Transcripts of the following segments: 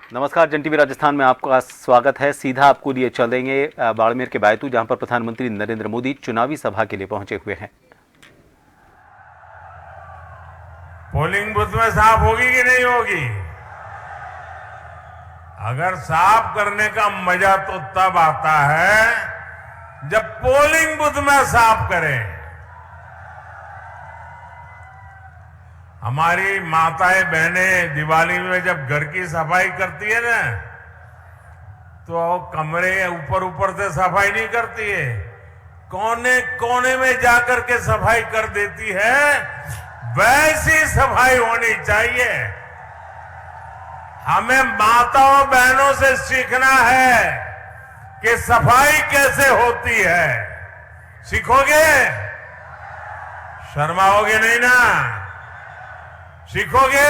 नमस्कार, जन टीवी राजस्थान में आपका स्वागत है। सीधा आपको लिए चलेंगे बाड़मेर के बायतू, जहां पर प्रधानमंत्री नरेंद्र मोदी चुनावी सभा के लिए पहुंचे हुए हैं। पोलिंग बूथ में साफ होगी कि नहीं होगी? अगर साफ करने का मजा तो तब आता है जब पोलिंग बूथ में साफ करें। हमारी माताएं बहनें दिवाली में जब घर की सफाई करती है ना, तो कमरे ऊपर ऊपर से सफाई नहीं करती है, कोने कोने में जाकर के सफाई कर देती है। वैसी सफाई होनी चाहिए। हमें माताओं बहनों से सीखना है कि सफाई कैसे होती है। सीखोगे? शर्माओगे नहीं ना? सीखोगे?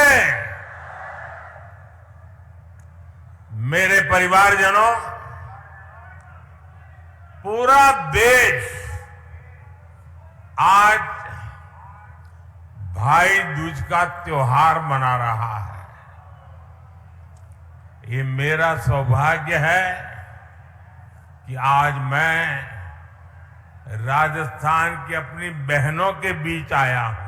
मेरे परिवारजनों, पूरा देश आज भाई दूज का त्योहार मना रहा है। ये मेरा सौभाग्य है कि आज मैं राजस्थान की अपनी बहनों के बीच आया हूं।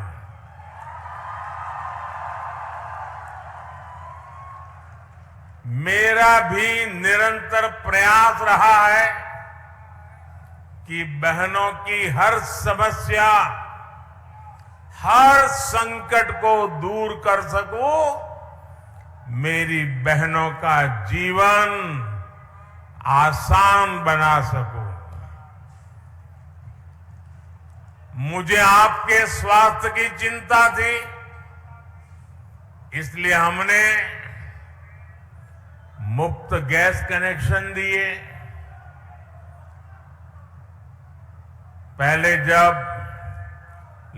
मेरा भी निरंतर प्रयास रहा है कि बहनों की हर समस्या, हर संकट को दूर कर सकूं, मेरी बहनों का जीवन आसान बना सकूं। मुझे आपके स्वास्थ्य की चिंता थी, इसलिए हमने मुफ्त गैस कनेक्शन दिए। पहले जब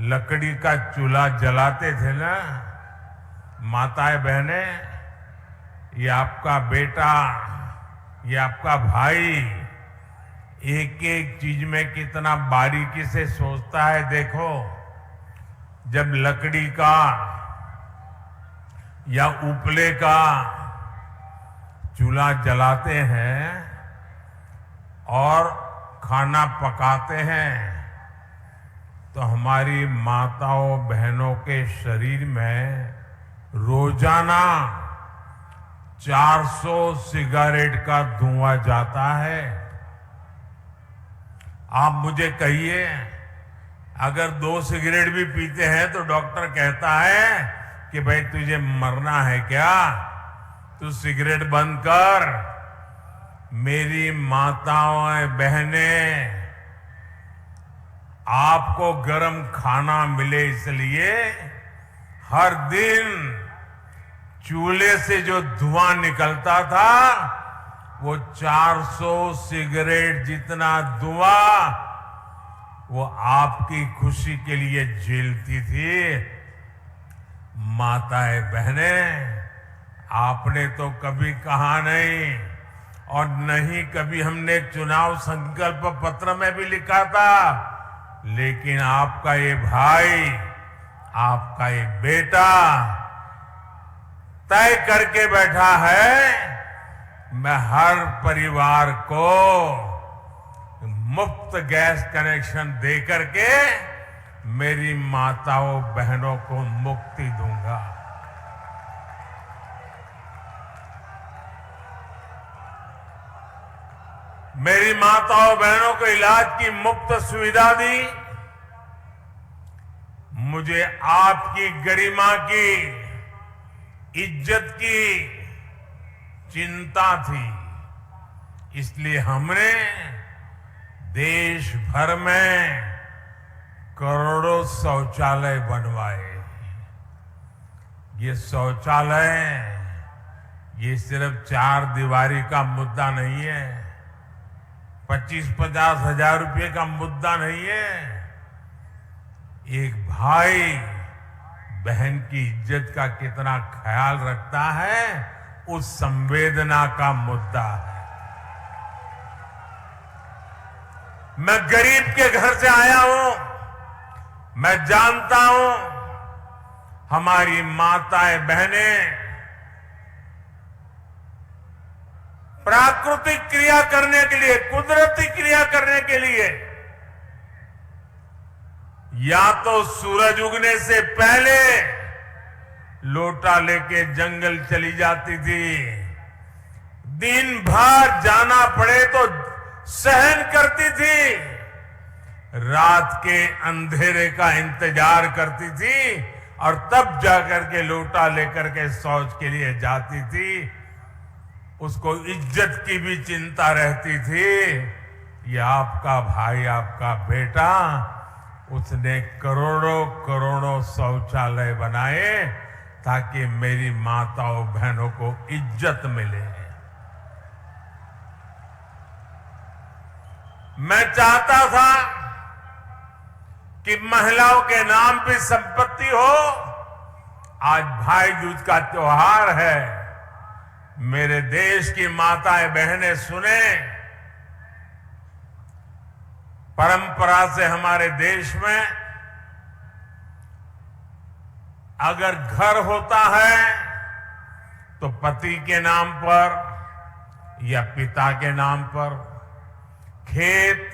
लकड़ी का चूल्हा जलाते थे ना, माताएं बहनें, ये आपका बेटा, ये आपका भाई एक एक चीज में कितना बारीकी से सोचता है। देखो, जब लकड़ी का या उपले का चूल्हा जलाते हैं और खाना पकाते हैं, तो हमारी माताओं बहनों के शरीर में रोजाना 400 सिगरेट का धुआं जाता है। आप मुझे कहिए, अगर 2 सिगरेट भी पीते हैं तो डॉक्टर कहता है कि भाई तुझे मरना है क्या, तू सिगरेट बंद कर। मेरी माताओं बहनें, आपको गरम खाना मिले इसलिए हर दिन चूल्हे से जो धुआं निकलता था, वो 400 सिगरेट जितना धुआं वो आपकी खुशी के लिए झेलती थी। माताएं बहनें, आपने तो कभी कहा नहीं, और नहीं कभी हमने चुनाव संकल्प पत्र में भी लिखा था, लेकिन आपका ये भाई, आपका ये बेटा तय करके बैठा है, मैं हर परिवार को मुफ्त गैस कनेक्शन दे करके मेरी माताओं बहनों को मुक्ति दूंगा। मेरी माताओं बहनों को इलाज की मुफ्त सुविधा दी। मुझे आपकी गरिमा की, इज्जत की चिंता थी, इसलिए हमने देश भर में करोड़ों शौचालय बनवाए। ये शौचालय, ये सिर्फ 4 दीवारी का मुद्दा नहीं है, 25-50 हजार रुपए का मुद्दा नहीं है। एक भाई बहन की इज्जत का कितना ख्याल रखता है, उस संवेदना का मुद्दा है। मैं गरीब के घर से आया हूं, मैं जानता हूं हमारी माताएं बहनें प्राकृतिक क्रिया करने के लिए, कुदरती क्रिया करने के लिए या तो सूरज उगने से पहले लोटा लेके जंगल चली जाती थी, दिन भर जाना पड़े तो सहन करती थी, रात के अंधेरे का इंतजार करती थी और तब जाकर के लोटा लेकर के शौच के लिए जाती थी। उसको इज्जत की भी चिंता रहती थी। ये आपका भाई, आपका बेटा, उसने करोड़ों करोड़ों शौचालय बनाए ताकि मेरी माताओं बहनों को इज्जत मिले। मैं चाहता था कि महिलाओं के नाम पे संपत्ति हो। आज भाई दूज का त्योहार है। मेरे देश की माताएं बहनें सुने, परंपरा से हमारे देश में अगर घर होता है तो पति के नाम पर या पिता के नाम पर, खेत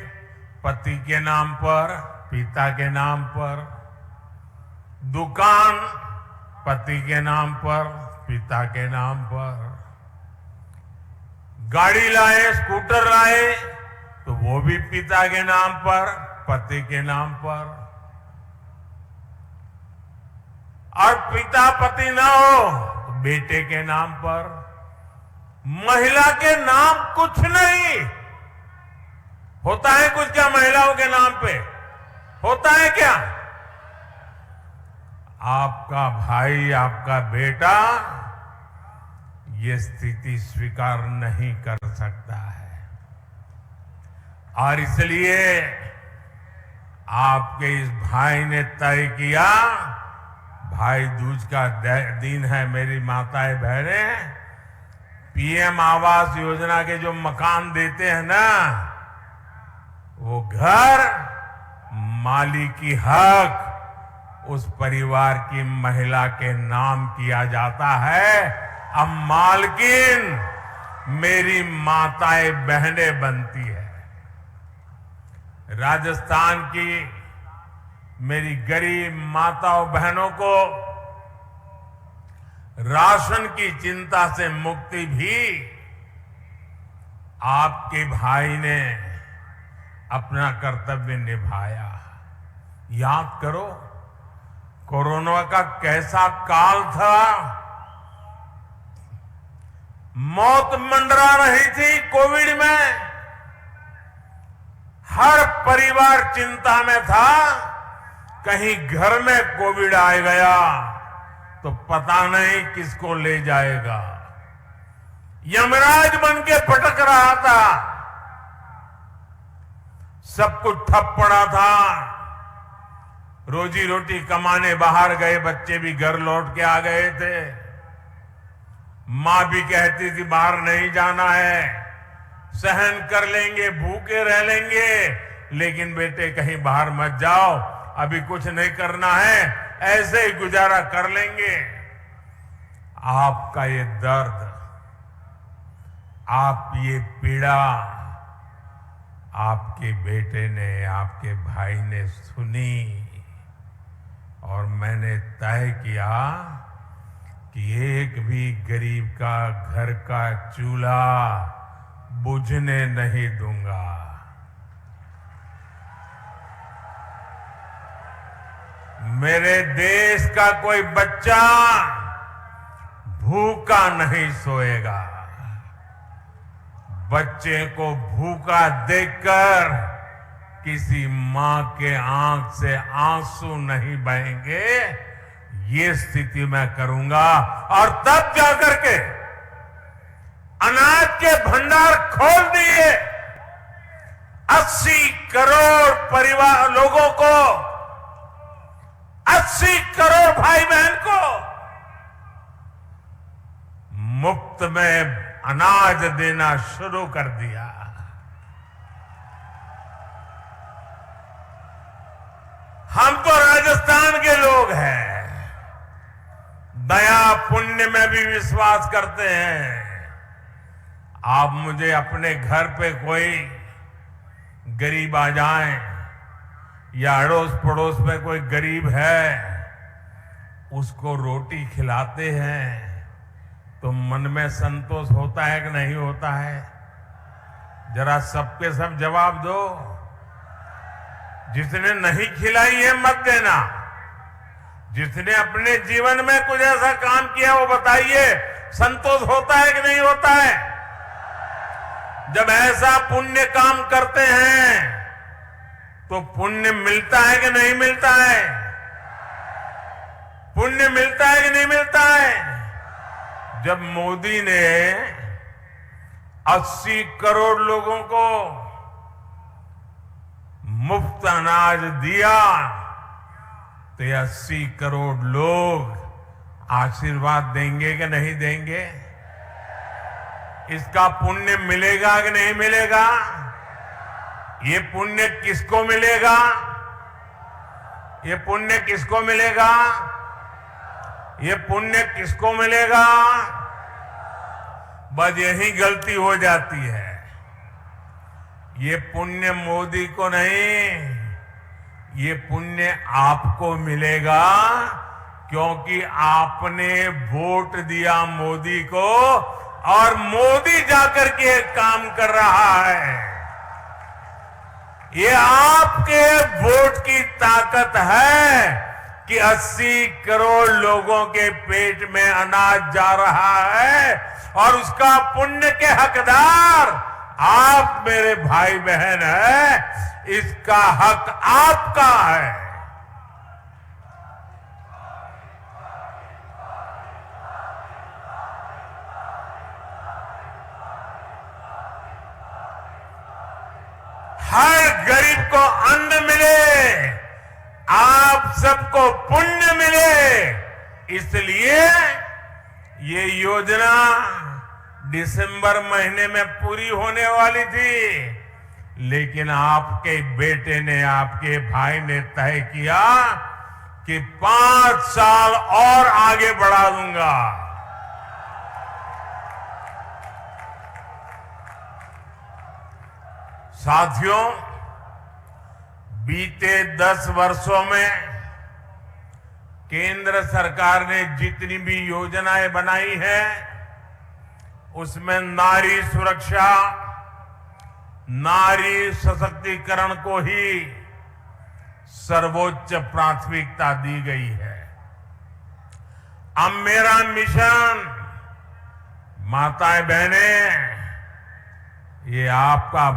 पति के नाम पर, पिता के नाम पर, दुकान पति के नाम पर, पिता के नाम पर, गाड़ी लाए, स्कूटर लाए तो वो भी पिता के नाम पर, पति के नाम पर। और पिता पति ना हो तो बेटे के नाम पर। महिला के नाम कुछ नहीं होता है। कुछ क्या महिलाओं के नाम पे होता है क्या? आपका भाई, आपका बेटा ये स्थिति स्वीकार नहीं कर सकता है और इसलिए आपके इस भाई ने तय किया, भाई दूज का दिन है मेरी माताएं बहनें, पीएम आवास योजना के जो मकान देते हैं ना, वो घर मालिकी हक उस परिवार की महिला के नाम किया जाता है। अब मालकिन मेरी माताएं बहनें बनती है। राजस्थान की मेरी गरीब माताओं बहनों को राशन की चिंता से मुक्ति भी आपके भाई ने अपना कर्तव्य निभाया। याद करो कोरोना का कैसा काल था, मौत मंडरा रही थी कोविड में, हर परिवार चिंता में था कहीं घर में कोविड आ गया तो पता नहीं किसको ले जाएगा। यमराज बन के भटक रहा था, सब कुछ ठप पड़ा था, रोजी रोटी कमाने बाहर गए बच्चे भी घर लौट के आ गए थे। मां भी कहती थी बाहर नहीं जाना है, सहन कर लेंगे, भूखे रह लेंगे, लेकिन बेटे कहीं बाहर मत जाओ, अभी कुछ नहीं करना है, ऐसे ही गुजारा कर लेंगे। आपका ये दर्द, आप ये पीड़ा आपके बेटे ने, आपके भाई ने सुनी और मैंने तय किया कि एक भी गरीब का घर का चूल्हा बुझने नहीं दूंगा। मेरे देश का कोई बच्चा भूखा नहीं सोएगा। बच्चे को भूखा देखकर किसी मां के आंख से आंसू नहीं बहेंगे, ये स्थिति मैं करूंगा। और तब जाकर के अनाज के भंडार खोल दिए, 80 करोड़ परिवार लोगों को, 80 करोड़ भाई बहन को मुफ्त में अनाज देना शुरू कर दिया। हम तो राजस्थान के लोग हैं, दया पुण्य में भी विश्वास करते हैं। आप मुझे अपने घर पे कोई गरीब आ जाए या अड़ोस पड़ोस में कोई गरीब है, उसको रोटी खिलाते हैं तो मन में संतोष होता है कि नहीं होता है? जरा सबके सब जवाब दो। जिसने नहीं खिलाई है मत देना, जिसने अपने जीवन में कुछ ऐसा काम किया वो बताइए, संतोष होता है कि नहीं होता है? जब ऐसा पुण्य काम करते हैं तो पुण्य मिलता है कि नहीं मिलता है? पुण्य मिलता है कि नहीं मिलता है? जब मोदी ने 80 करोड़ लोगों को मुफ्त अनाज दिया तो ये 80 करोड़ लोग आशीर्वाद देंगे कि नहीं देंगे? इसका पुण्य मिलेगा कि नहीं मिलेगा? ये पुण्य किसको मिलेगा? ये पुण्य किसको मिलेगा? ये पुण्य किसको मिलेगा? बस यही गलती हो जाती है। ये पुण्य मोदी को नहीं, ये पुण्य आपको मिलेगा, क्योंकि आपने वोट दिया मोदी को और मोदी जाकर के काम कर रहा है। ये आपके वोट की ताकत है कि 80 करोड़ लोगों के पेट में अनाज जा रहा है और उसका पुण्य के हकदार आप मेरे भाई बहन हैं। इसका हक आपका है। हर गरीब को अन्न मिले, आप सबको पुण्य मिले, इसलिए ये योजना दिसंबर महीने में पूरी होने वाली थी, लेकिन आपके बेटे ने, आपके भाई ने तय किया कि 5 साल और आगे बढ़ा दूंगा। साथियों, बीते 10 वर्षों में केंद्र सरकार ने जितनी भी योजनाएं बनाई हैं, उसमें नारी सुरक्षा, नारी सशक्तिकरण को ही सर्वोच्च प्राथमिकता दी गई है। अब मेरा मिशन, माताएं बहनें, ये आपका